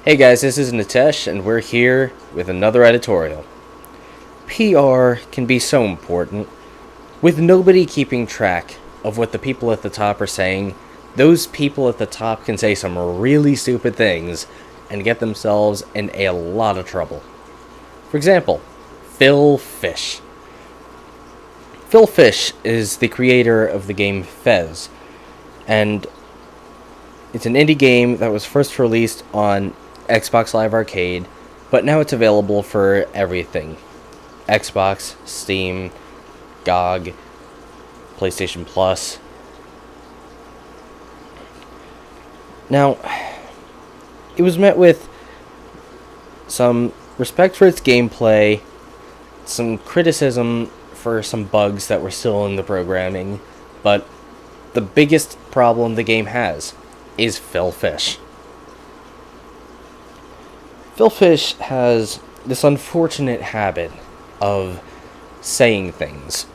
Hey guys, this is Nitesh, and we're here with another editorial. PR can be so important. With nobody keeping track of what the people at the top are saying, those people at the top can say some really stupid things and get themselves in a lot of trouble. For example, Phil Fish. Phil Fish is the creator of the game Fez, and it's an indie game that was first released on Xbox Live Arcade, but now it's available for everything. Xbox, Steam, GOG, PlayStation Plus. Now, it was met with some respect for its gameplay, some criticism for some bugs that were still in the programming, but the biggest problem the game has is Phil Fish. Phil Fish has this unfortunate habit of saying things.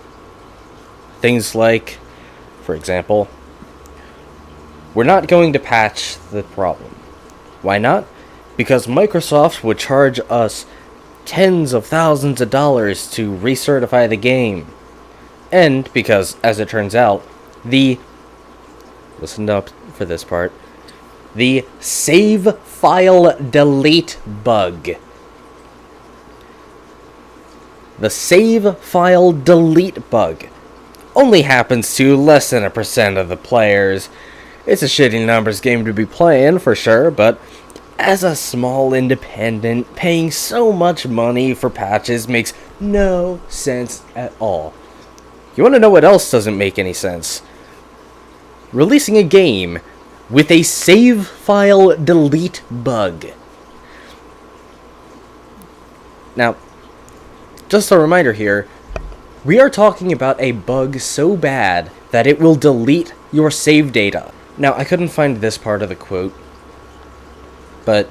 Things like, for example, we're not going to patch the problem. Why not? Because Microsoft would charge us tens of thousands of dollars to recertify the game. And because, as it turns out, listen up for this part, the save file delete bug. The save file delete bug only happens to less than 1% of the players. It's a shitty numbers game to be playing, for sure, but as a small independent, paying so much money for patches makes no sense at all. You want to know what else doesn't make any sense? Releasing a game with a save file delete bug. Now, just a reminder here, we are talking about a bug so bad that it will delete your save data. Now, I couldn't find this part of the quote, but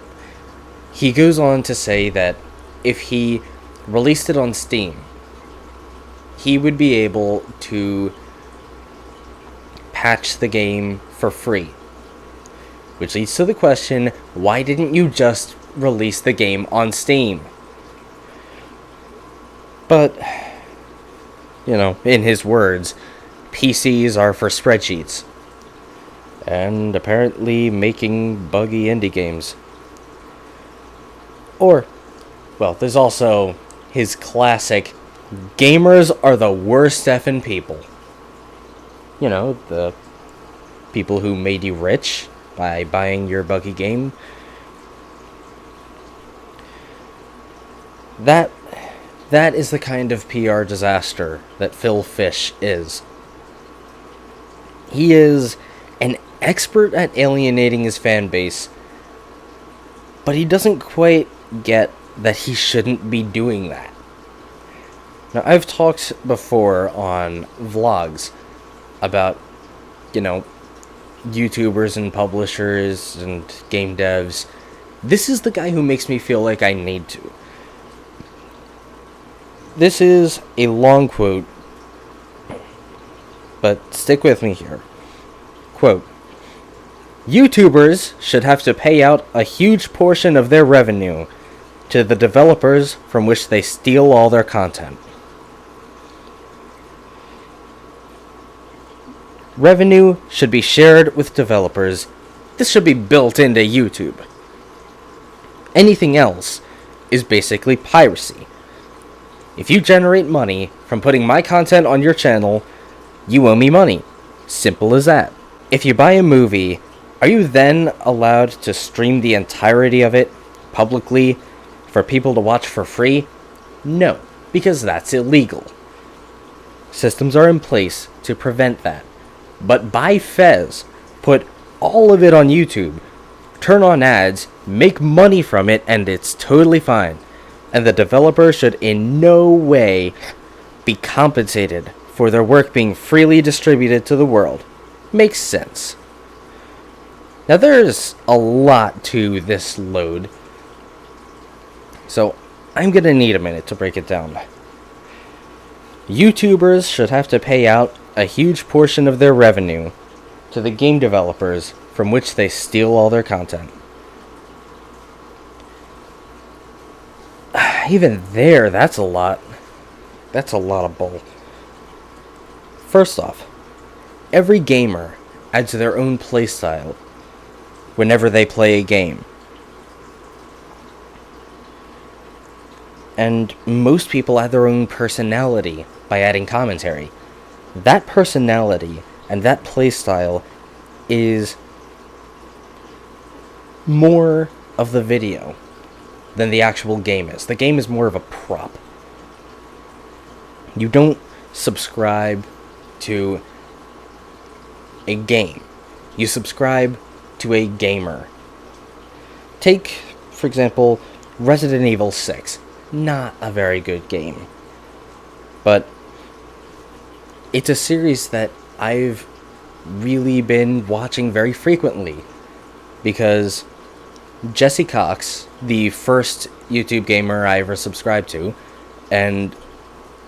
he goes on to say that if he released it on Steam, he would be able to patch the game for free. Which leads to the question, why didn't you just release the game on Steam? But, in his words, PCs are for spreadsheets. And apparently making buggy indie games. Or, well, there's also his classic, gamers are the worst effing people. The people who made you rich by buying your buggy game. That is the kind of PR disaster that Phil Fish is. He is an expert at alienating his fan base, but he doesn't quite get that he shouldn't be doing that. Now, I've talked before on vlogs about, YouTubers and publishers and game devs. This is the guy who makes me feel like I need to. This is a long quote, but stick with me here. Quote, YouTubers should have to pay out a huge portion of their revenue to the developers from which they steal all their content. Revenue should be shared with developers. This should be built into YouTube. Anything else is basically piracy. If you generate money from putting my content on your channel, you owe me money. Simple as that. If you buy a movie, are you then allowed to stream the entirety of it publicly for people to watch for free? No, because that's illegal. Systems are in place to prevent that. But buy Fez, put all of it on YouTube, turn on ads, make money from it, and it's totally fine. And the developer should in no way be compensated for their work being freely distributed to the world. Makes sense. Now there's a lot to this load, so I'm gonna need a minute to break it down. YouTubers should have to pay out a huge portion of their revenue to the game developers from which they steal all their content. even there, that's a lot. That's a lot of bull. First off, every gamer adds their own playstyle whenever they play a game. And most people add their own personality by adding commentary. That personality and that playstyle is more of the video than the actual game is. The game is more of a prop. You don't subscribe to a game. You subscribe to a gamer. Take, for example, Resident Evil 6. Not a very good game. But it's a series that I've really been watching very frequently because Jesse Cox, the first YouTube gamer I ever subscribed to, and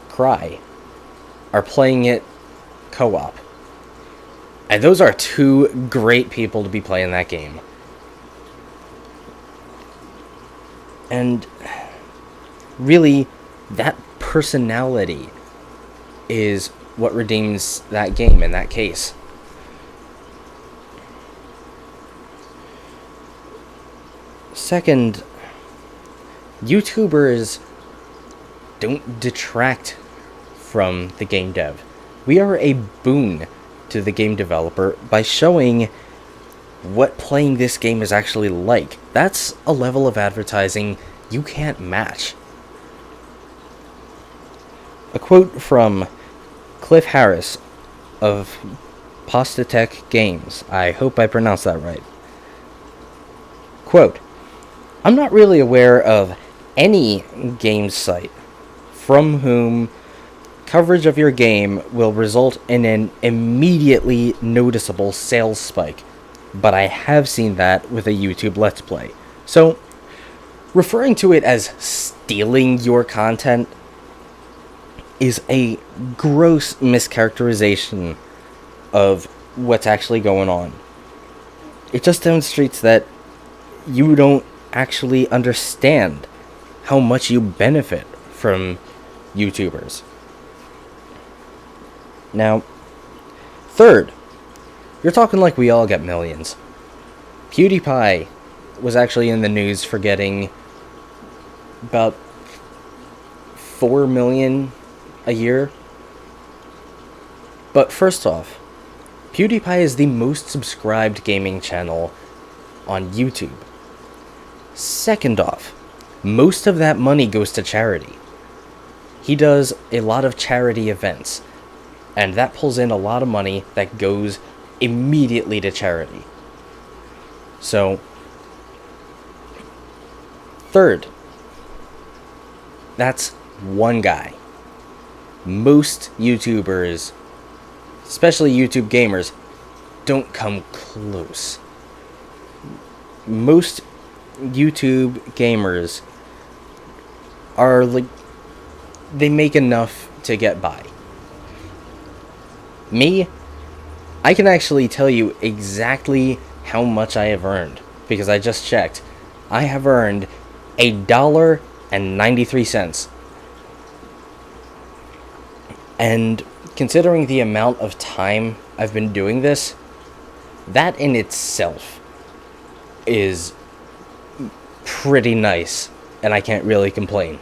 Cry are playing it co-op. And those are two great people to be playing that game. And really, that personality is what redeems that game in that case. Second, YouTubers don't detract from the game dev. We are a boon to the game developer by showing what playing this game is actually like. That's a level of advertising you can't match. A quote from Cliff Harris of Pasta Tech Games. I hope I pronounced that right. Quote, "I'm not really aware of any game site from whom coverage of your game will result in an immediately noticeable sales spike, but I have seen that with a YouTube Let's Play." So, referring to it as stealing your content is a gross mischaracterization of what's actually going on. It just demonstrates that you don't actually understand how much you benefit from YouTubers. Now, third, you're talking like we all get millions. PewDiePie was actually in the news for getting about 4 million a year. But first off, PewDiePie is the most subscribed gaming channel on YouTube. Second off, most of that money goes to charity. He does a lot of charity events, and that pulls in a lot of money that goes immediately to charity. So, third, that's one guy. Most YouTubers, especially YouTube gamers, don't come close. Most YouTube gamers are like, they make enough to get by. Me, I can actually tell you exactly how much I have earned, because I just checked. I have earned $1.93. And considering the amount of time I've been doing this, that in itself is pretty nice, and I can't really complain.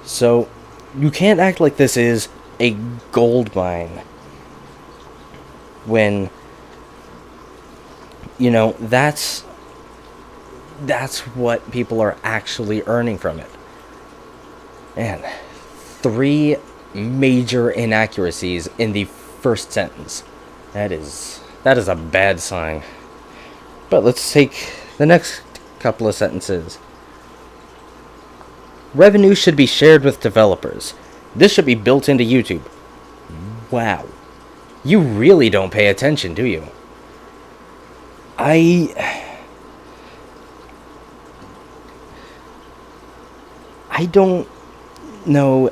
So, you can't act like this is a gold mine when, you know, that's what people are actually earning from it. Man, 3 major inaccuracies in the first sentence. That is a bad sign. But let's take the next couple of sentences. Revenue should be shared with developers. This should be built into YouTube. Wow. You really don't pay attention, do you? I don't know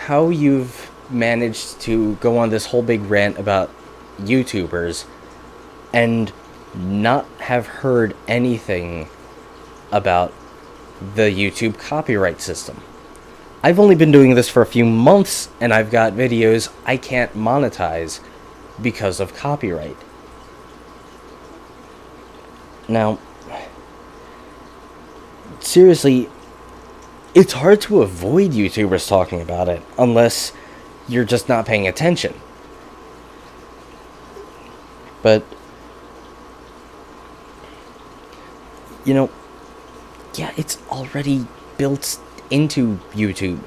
how you've managed to go on this whole big rant about YouTubers and not have heard anything about the YouTube copyright system. I've only been doing this for a few months, and I've got videos I can't monetize because of copyright. Now, seriously, it's hard to avoid YouTubers talking about it unless you're just not paying attention. But, yeah, it's already built into YouTube.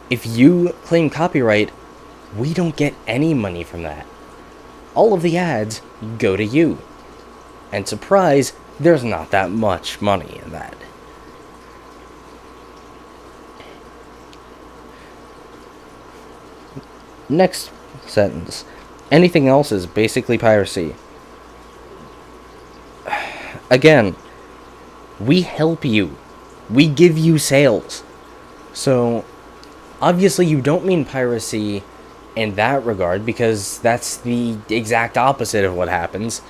If you claim copyright, we don't get any money from that. All of the ads go to you. And surprise, there's not that much money in that. Next sentence. Anything else is basically piracy. Again, we help you. We give you sales. So, obviously you don't mean piracy in that regard, because that's the exact opposite of what happens.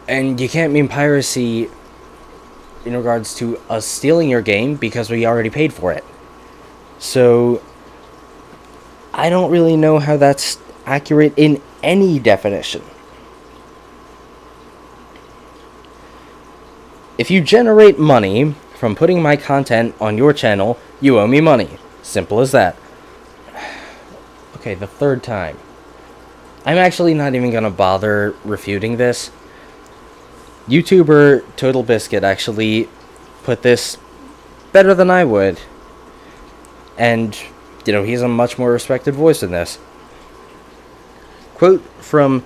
And you can't mean piracy in regards to us stealing your game because we already paid for it. So, I don't really know how that's accurate in any definition. If you generate money from putting my content on your channel, you owe me money. Simple as that. Okay, the third time. I'm actually not even gonna bother refuting this. YouTuber Total Biscuit actually put this better than I would. And, he's a much more respected voice in this. Quote from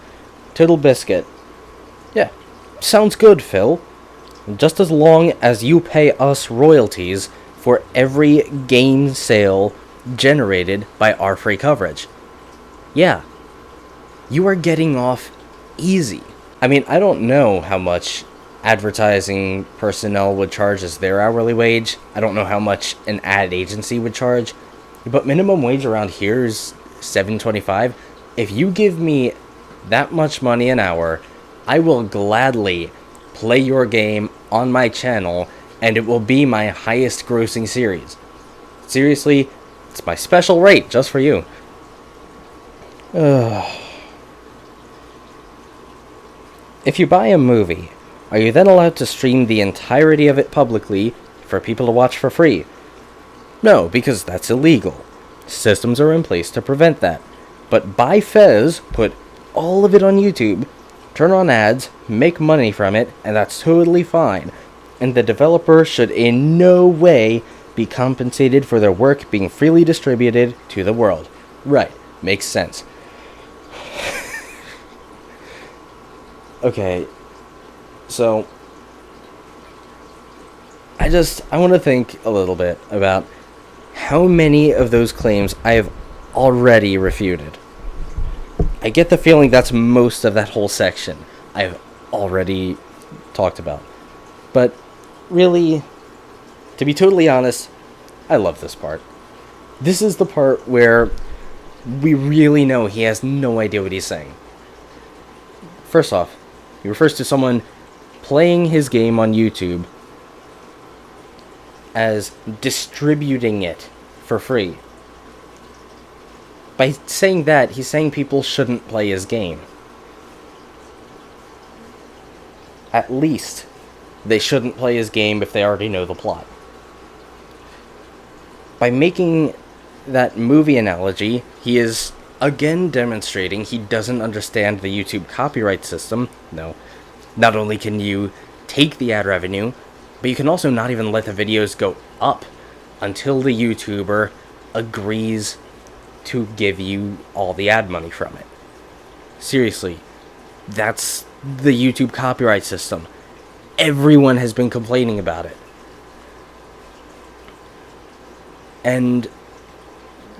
Total Biscuit. Yeah, sounds good, Phil. Just as long as you pay us royalties for every game sale generated by our free coverage. Yeah, you are getting off easy. I mean, I don't know how much advertising personnel would charge as their hourly wage. I don't know how much an ad agency would charge. But minimum wage around here is $7.25. If you give me that much money an hour, I will gladly play your game on my channel, and it will be my highest grossing series. Seriously, it's my special rate just for you. If you buy a movie, are you then allowed to stream the entirety of it publicly for people to watch for free? No, because that's illegal. Systems are in place to prevent that. But buy Fez, put all of it on YouTube, turn on ads, make money from it, and that's totally fine. And the developer should in no way be compensated for their work being freely distributed to the world. Right, makes sense. Okay, so I want to think a little bit about how many of those claims I have already refuted. I get the feeling that's most of that whole section I've already talked about. But really, to be totally honest, I love this part. This is the part where we really know he has no idea what he's saying. First off, he refers to someone playing his game on YouTube as distributing it for free. By saying that, he's saying people shouldn't play his game. At least, they shouldn't play his game if they already know the plot. By making that movie analogy, he is again demonstrating he doesn't understand the YouTube copyright system. No, not only can you take the ad revenue, but you can also not even let the videos go up until the YouTuber agrees to give you all the ad money from it. Seriously, that's the YouTube copyright system. Everyone has been complaining about it. And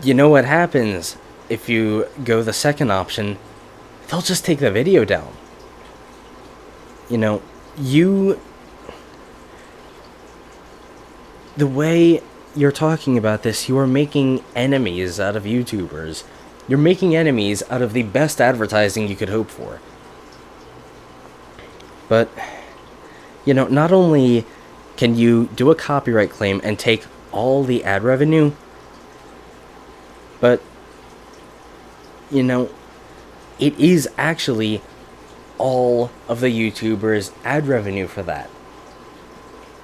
you know what happens if you go the second option? They'll just take the video down. The way you're talking about this, you are making enemies out of YouTubers. You're making enemies out of the best advertising you could hope for. But, not only can you do a copyright claim and take all the ad revenue? But, you know, it is actually all of the YouTubers' ad revenue for that.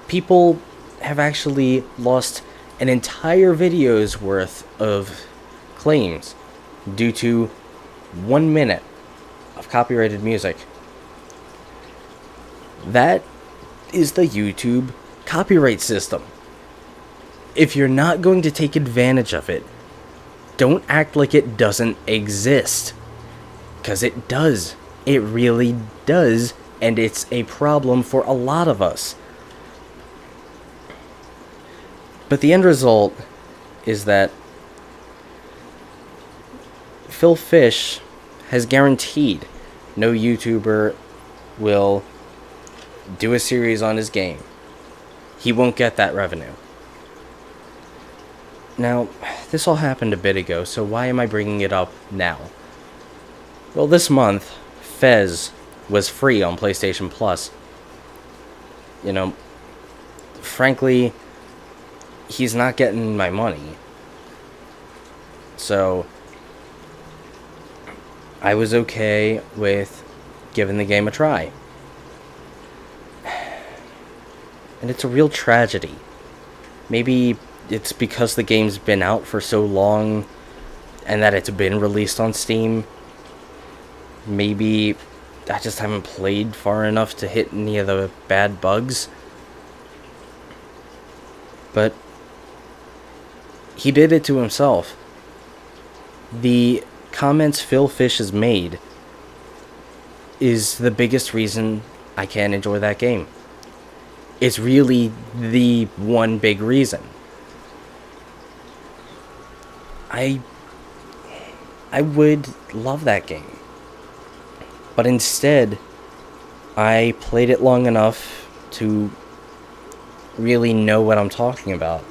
People have actually lost an entire video's worth of claims due to 1 minute of copyrighted music. That is the YouTube copyright system. If you're not going to take advantage of it, don't act like it doesn't exist. 'Cause it does. It really does, and it's a problem for a lot of us. But the end result is that Phil Fish has guaranteed no YouTuber will do a series on his game. He won't get that revenue. Now, this all happened a bit ago, so why am I bringing it up now? Well, this month, Fez was free on PlayStation Plus. You know, frankly, he's not getting my money. So, I was okay with giving the game a try. And it's a real tragedy. Maybe it's because the game's been out for so long and that it's been released on Steam. Maybe I just haven't played far enough to hit any of the bad bugs. But he did it to himself. The comments Phil Fish has made is the biggest reason I can't enjoy that game. It's really the one big reason. I would love that game. But instead, I played it long enough to really know what I'm talking about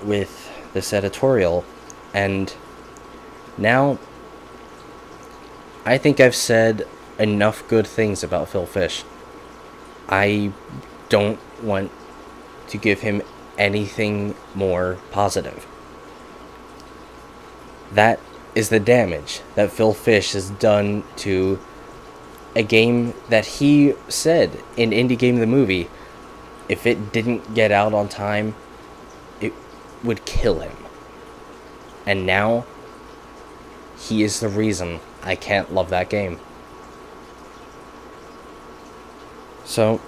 with this editorial, and now I think I've said enough good things about Phil Fish. I don't want to give him anything more positive. That is the damage that Phil Fish has done to a game that he said in Indie Game the Movie, if it didn't get out on time, it would kill him. And now, he is the reason I can't love that game. So,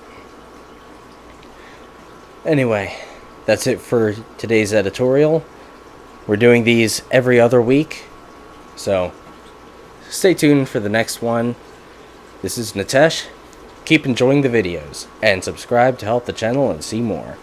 anyway, that's it for today's editorial. We're doing these every other week, so stay tuned for the next one. This is Nitesh. Keep enjoying the videos, and subscribe to help the channel and see more.